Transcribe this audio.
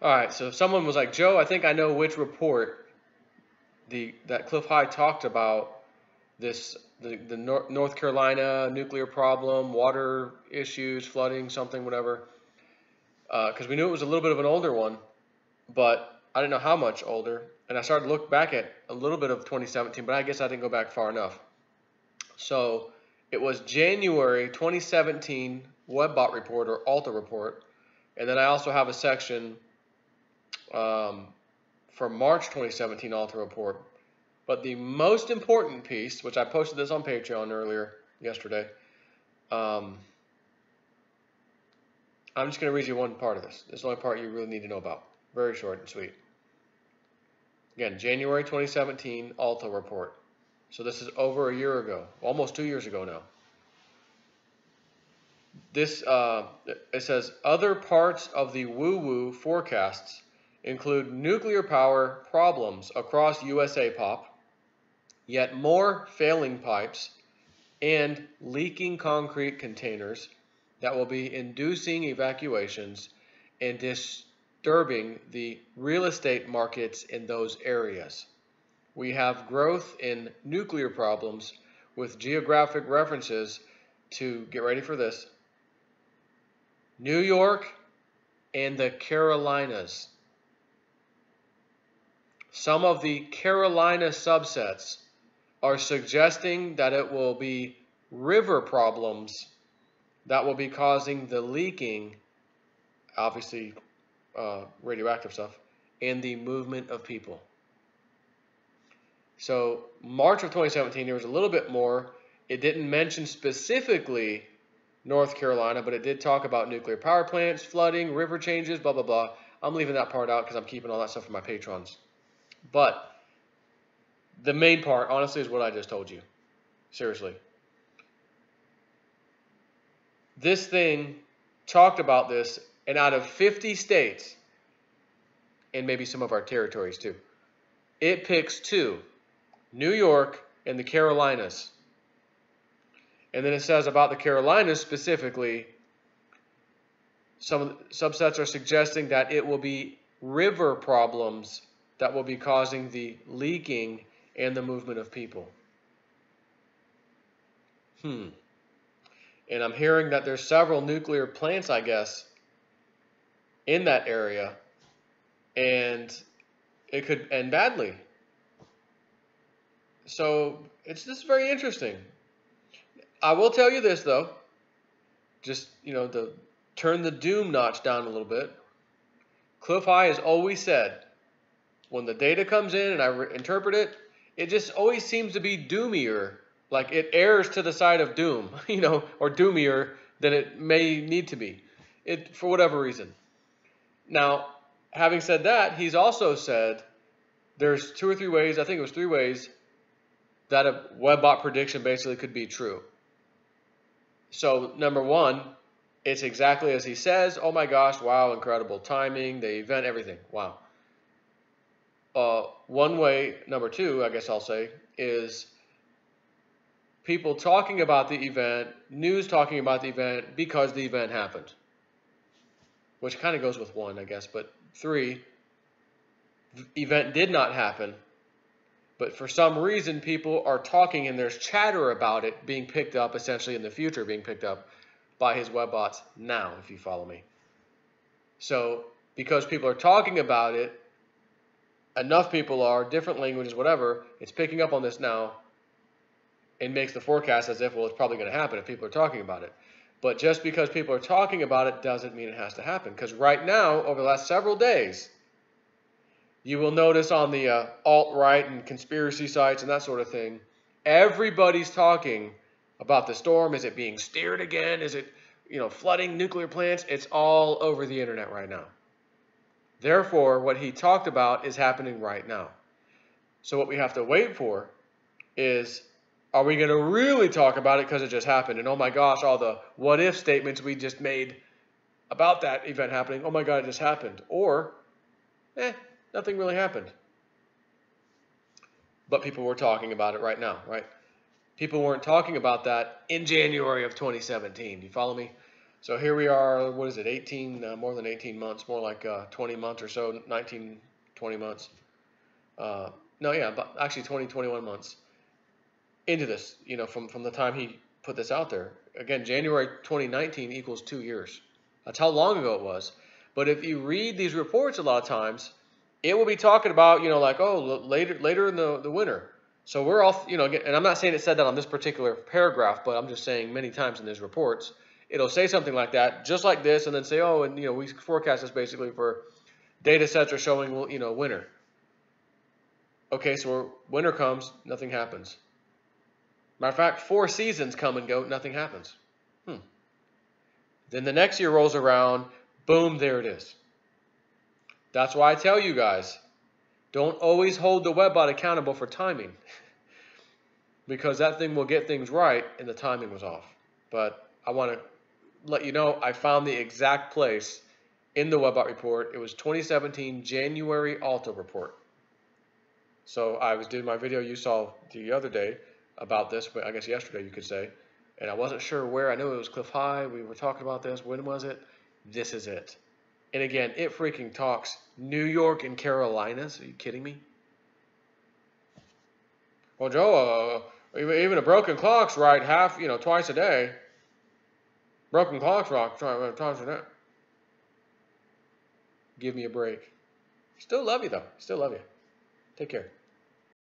All right, so someone was like, Joe, I think I know which report that Cliff High talked about this the North Carolina nuclear problem, water issues, flooding, something, whatever. Because we knew it was a little bit of an older one, but I didn't know how much older. And I started to look back at a little bit of 2017, but I guess I didn't go back far enough. So it was January 2017 WebBot report or Alta report. And then I also have a section from March 2017 Alta report. But the most important piece, which I posted this on Patreon yesterday, I'm just going to read you one part of this. This is the only part you really need to know about. Very short and sweet. Again, January 2017 Alta report. So this is over a year ago, almost 2 years ago now. This it says other parts of the woo-woo forecasts include nuclear power problems across USA POP, yet more failing pipes and leaking concrete containers that will be inducing evacuations and disturbing the real estate markets in those areas. We have growth in nuclear problems with geographic references to, get ready for this, New York and the Carolinas. Some of the Carolina subsets are suggesting that it will be river problems that will be causing the leaking, obviously radioactive stuff, and the movement of people. So March of 2017, there was a little bit more. It didn't mention specifically North Carolina, but it did talk about nuclear power plants, flooding, river changes, blah, blah, blah. I'm leaving that part out because I'm keeping all that stuff for my patrons. But the main part, honestly, is what I just told you. Seriously. This thing talked about this, and out of 50 states, and maybe some of our territories too, it picks two, New York and the Carolinas. And then it says about the Carolinas specifically, some subsets are suggesting that it will be river problems that will be causing the leaking and the movement of people. And I'm hearing that there's several nuclear plants, I guess, in that area, and it could end badly. So it's just very interesting. I will tell you this, though, just, to turn the doom notch down a little bit. Cliff High has always said, when the data comes in and I interpret it, it just always seems to be doomier. Like it errs to the side of doom, or doomier than it may need to be, for whatever reason. Now, having said that, he's also said there's 2 or 3 ways, I think it was 3 ways, that a WebBot prediction basically could be true. So, number 1, it's exactly as he says. Oh my gosh, wow, incredible timing, the event, everything, wow. One way, number 2, I guess I'll say, is people talking about the event, news talking about the event because the event happened. Which kind of goes with 1, I guess. But 3, the event did not happen. But for some reason, people are talking and there's chatter about it being picked up, essentially in the future being picked up by his webbots now, if you follow me. So because people are talking about it, enough people are, different languages, whatever, it's picking up on this now. It makes the forecast as if, well, it's probably going to happen if people are talking about it. But just because people are talking about it doesn't mean it has to happen. Because right now, over the last several days, you will notice on the alt-right and conspiracy sites and that sort of thing, everybody's talking about the storm. Is it being steered again? Is it, flooding nuclear plants? It's all over the internet right now. Therefore, what he talked about is happening right now. So what we have to wait for is, are we going to really talk about it because it just happened? And oh my gosh, all the what-if statements we just made about that event happening, oh my God, it just happened. Or, nothing really happened. But people were talking about it right now, right? People weren't talking about that in January of 2017. You follow me? So here we are, what is it, 18, more than 18 months, more like 20 months or so, 19, 20 months. No, yeah, but actually 20, 21 months into this, from the time he put this out there. Again, January 2019 equals 2 years. That's how long ago it was. But if you read these reports a lot of times, it will be talking about, like, oh, later in the winter. So we're all, and I'm not saying it said that on this particular paragraph, but I'm just saying many times in these reports, it'll say something like that, just like this, and then say, oh, and, we forecast this basically for data sets are showing, winter. Okay, so winter comes, nothing happens. Matter of fact, 4 seasons come and go, nothing happens. Then the next year rolls around, boom, there it is. That's why I tell you guys, don't always hold the webbot accountable for timing, because that thing will get things right and the timing was off. But I want to let you know I found the exact place in the webbot report. It was 2017 January Alta report. So I was doing my video you saw the other day about this, but I guess yesterday you could say, and I wasn't sure where. I knew it was Cliff High. We were talking about this. When was it? This is it. And again, it freaking talks New York and Carolinas. Are you kidding me? Well, Joe, even a broken clock's right twice a day. Broken clocks rock twice a day. Give me a break. Still love you, though. Still love you. Take care.